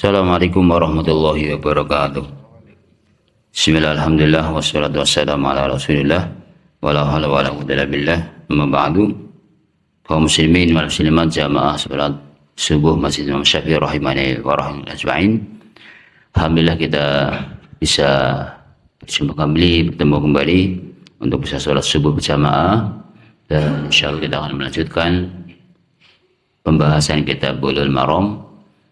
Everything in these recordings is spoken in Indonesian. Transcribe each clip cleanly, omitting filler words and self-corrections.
Assalamualaikum warahmatullahi wabarakatuh. Bismillah, alhamdulillah, wassalatu wassalamu ala rasulillah wala hawla wala quwwata illa billah. Amma ba'du. Kaum muslimin wal muslimat jamaah salat subuh Masjid Imam Syafi'i rahimani wa rahimakumullah ajma'in. Alhamdulillah kita bisa bertemu kembali untuk bisa salat subuh berjamaah, dan insyaallah kita akan melanjutkan pembahasan kitab Bulughul Maram,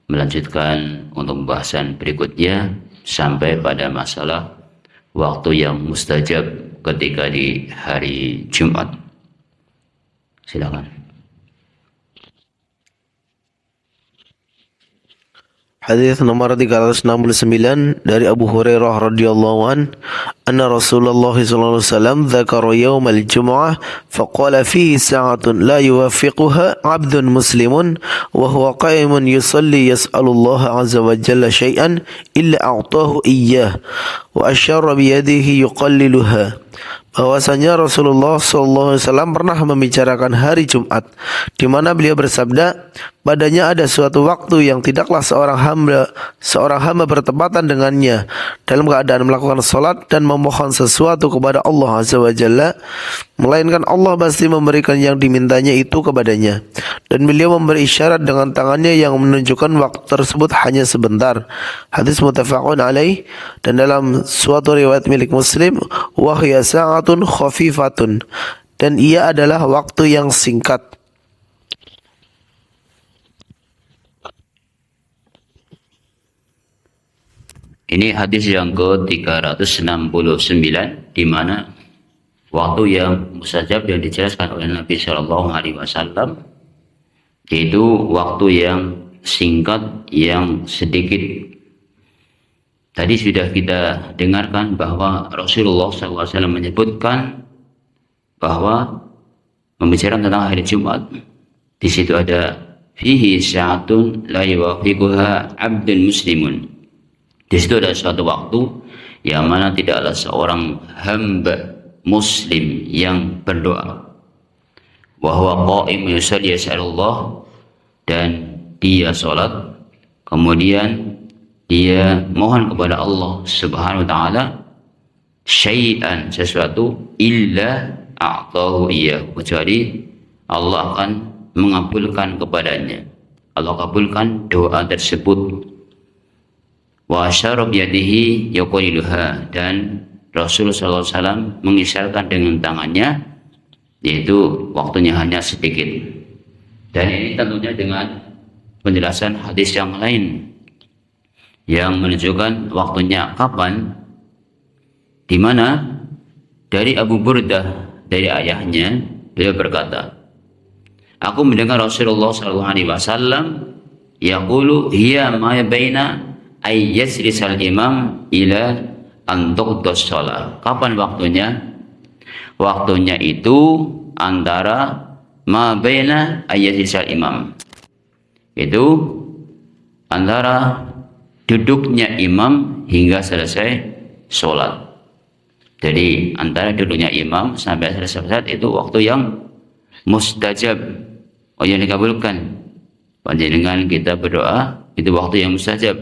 melanjutkan untuk pembahasan berikutnya sampai pada masalah waktu yang mustajab ketika di hari Jumat. Silakan. Hadis nomor 369 dari Abu Hurairah radhiyallahu an, anna Rasulullah sallallahu alaihi wasallam dzakara yaumal jumu'ah faqala fihi sa'atun la yuwaffiquha 'abdun muslimun wa huwa qa'imun yusalli yas'alullaha 'azza wa jalla syai'an illa a'tahu iyyah wa asyara bi yadihi yuqalliluha. Bahwasanya Rasulullah SAW pernah membicarakan hari Jumat, di mana beliau bersabda, padanya ada suatu waktu yang tidaklah seorang hamba bertepatan dengannya dalam keadaan melakukan salat dan memohon sesuatu kepada Allah Azza wa Jalla, melainkan Allah pasti memberikan yang dimintanya itu kepadanya. Dan beliau memberi isyarat dengan tangannya yang menunjukkan waktu tersebut hanya sebentar. Hadis muttafaqun alaih. Dan dalam suatu riwayat milik Muslim, wahya sa'atun khafifatun, dan ia adalah waktu yang singkat. Ini hadis yang ke-369, di mana waktu yang mustajab yang dijelaskan oleh Nabi Shallallahu Alaihi Wasallam, yaitu waktu yang singkat, yang sedikit. Tadi sudah kita dengarkan bahwa Rasulullah SAW menyebutkan bahwa membicarakan tentang hari Jumat, di situ ada fihi sa'atun la yuwafiquha 'abdun muslimun. Di situ ada suatu waktu yang mana tidaklah seorang hamba muslim yang berdoa, wa huwa qa'im yusalli yas'alullah, dan dia salat, kemudian dia mohon kepada Allah Subhanahu wa taala syai'an, sesuatu, illa a'tahu iyyahu, kecuali Allah akan mengabulkan kepadanya. Allah kabulkan doa tersebut. Wa asyara biyadihi yuqaliluha, dan Rasulullah SAW mengisyaratkan dengan tangannya, yaitu waktunya hanya sedikit. Dan ini tentunya dengan penjelasan hadis yang lain yang menunjukkan waktunya kapan, di mana dari Abu Burdah, dari ayahnya, beliau berkata, aku mendengar Rasulullah SAW yaqulu hiya ma baina ay yajlisal imam ila an tuqdas shalah. Kapan waktunya? Waktunya itu antara ma baina ay yajlisal imam, itu antara duduknya imam hingga selesai sholat. Jadi antara duduknya imam sampai selesai sholat itu waktu yang mustajab, yang dikabulkan. Panjenengan kita berdoa, itu waktu yang mustajab.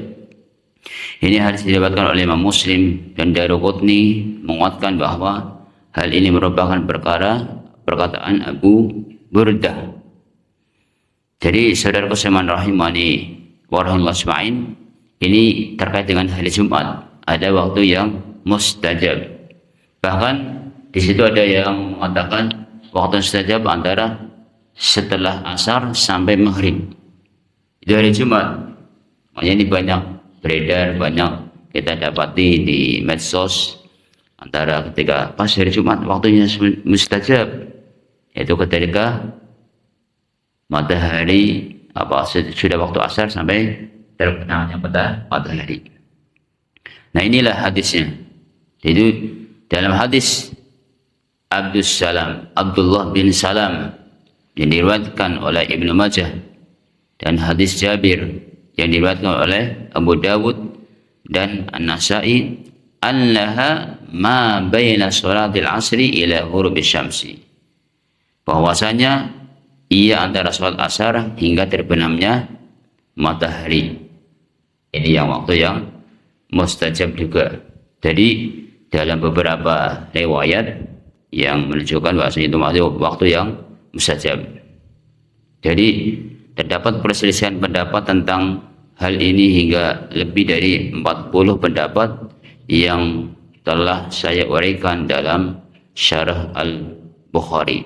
Ini hadis didapatkan oleh Imam Muslim, dan Daruqutni menguatkan bahwa hal ini merupakan perkataan Abu Burdah. Jadi saudara sekalian rahimani wa rahimakumullah ajma'in, ini terkait dengan hari Jumat, ada waktu yang mustajab. Bahkan di situ ada yang mengatakan waktu mustajab antara setelah asar sampai maghrib, itu hari Jumat. Makanya ini banyak beredar, banyak kita dapati di medsos, antara ketika pas hari Jumat waktunya mustajab, yaitu ketika matahari sudah waktu asar sampai terbenamnya matahari. Nah, inilah hadisnya. Jadi dalam hadis Abdullah bin Salam yang diriwayatkan oleh Ibnu Majah, dan hadis Jabir yang diriwayatkan oleh Abu Dawud dan An-Nasa'i, annaha ma baina sholatil asri ila ghurubi syamsi, bahwasanya ia antara sholat asar hingga terbenamnya matahari. Ini yang waktu yang mustajab juga. Jadi dalam beberapa riwayat yang menunjukkan bahwasanya itu masih waktu yang mustajab. Jadi terdapat perselisihan pendapat tentang hal ini hingga lebih dari 40 pendapat yang telah saya uraikan dalam Syarah Al-Bukhari.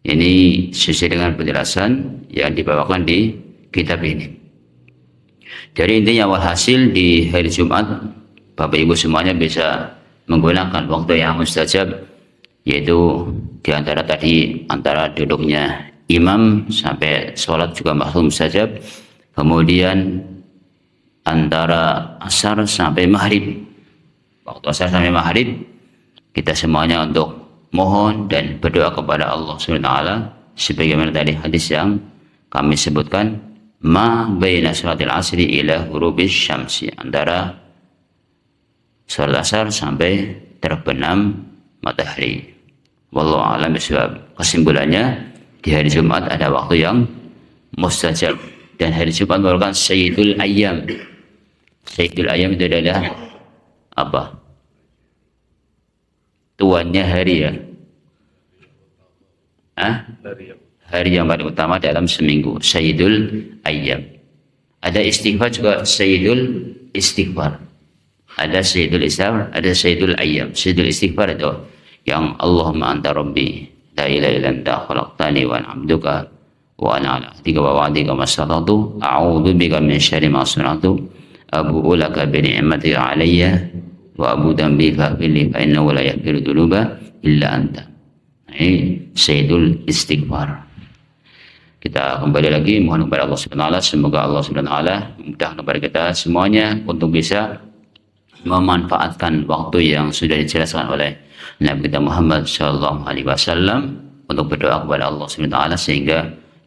Ini sesuai dengan penjelasan yang dibawakan di kitab ini. Jadi intinya walhasil di hari Jumat Bapak Ibu semuanya bisa menggunakan waktu yang mustajab, yaitu diantara tadi antara duduknya imam sampai sholat juga makhluk mustajab, kemudian antara asar sampai maghrib, waktu asar sampai maghrib kita semuanya untuk mohon dan berdoa kepada Allah SWT sebagaimana tadi hadis yang kami sebutkan, ma baina salatil asri ila ghurubis syamsi, antara salat asar sampai terbenam matahari. Wallahu a'lam bishawab. Kesimpulannya, di hari Jumat ada waktu yang mustajab, dan hari Jumat merupakan Sayyidul Ayyam. Sayyidul Ayyam itu adalah apa? Tuannya hari ya. Hari yang paling utama dalam seminggu, Sayyidul Ayyam. Ada istighfar juga, Sayyidul Istighfar. Ada Sayyidul Istighfar, ada Sayyidul Ayyam. Sayyidul Istighfar itu yang Allahumma anta rabbi la ilaha illa anta khalaqtani wa ana 'abduka wa ana 'ala ahdika wa wa'dika mastata'tu a'udzu bika min syarri ma sana'tu abu'u laka bi ni'matika 'alayya wa abu dambi faghfirli fa innahu la yaghfiru dzunuba illa anta. Ini Sayyidul Istighfar. Kita kembali lagi mohon kepada Allah Subhanahu wa taala, semoga Allah Subhanahu wa taala memudahkan kepada kita semuanya untuk bisa memanfaatkan waktu yang sudah dijelaskan oleh Nabi kita Muhammad sallallahu alaihi wasallam untuk berdoa kepada Allah Subhanahu wa taala sehingga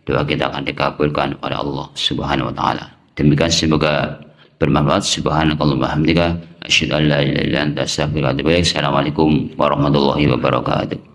doa kita akan dikabulkan oleh Allah Subhanahu wa taala. Demikian semoga bermanfaat. Subhanakallahumma wa bihamdika asyhadu an la ilaha illa anta astaghfiruka wa atubu ilaik. Assalamualaikum warahmatullahi wabarakatuh.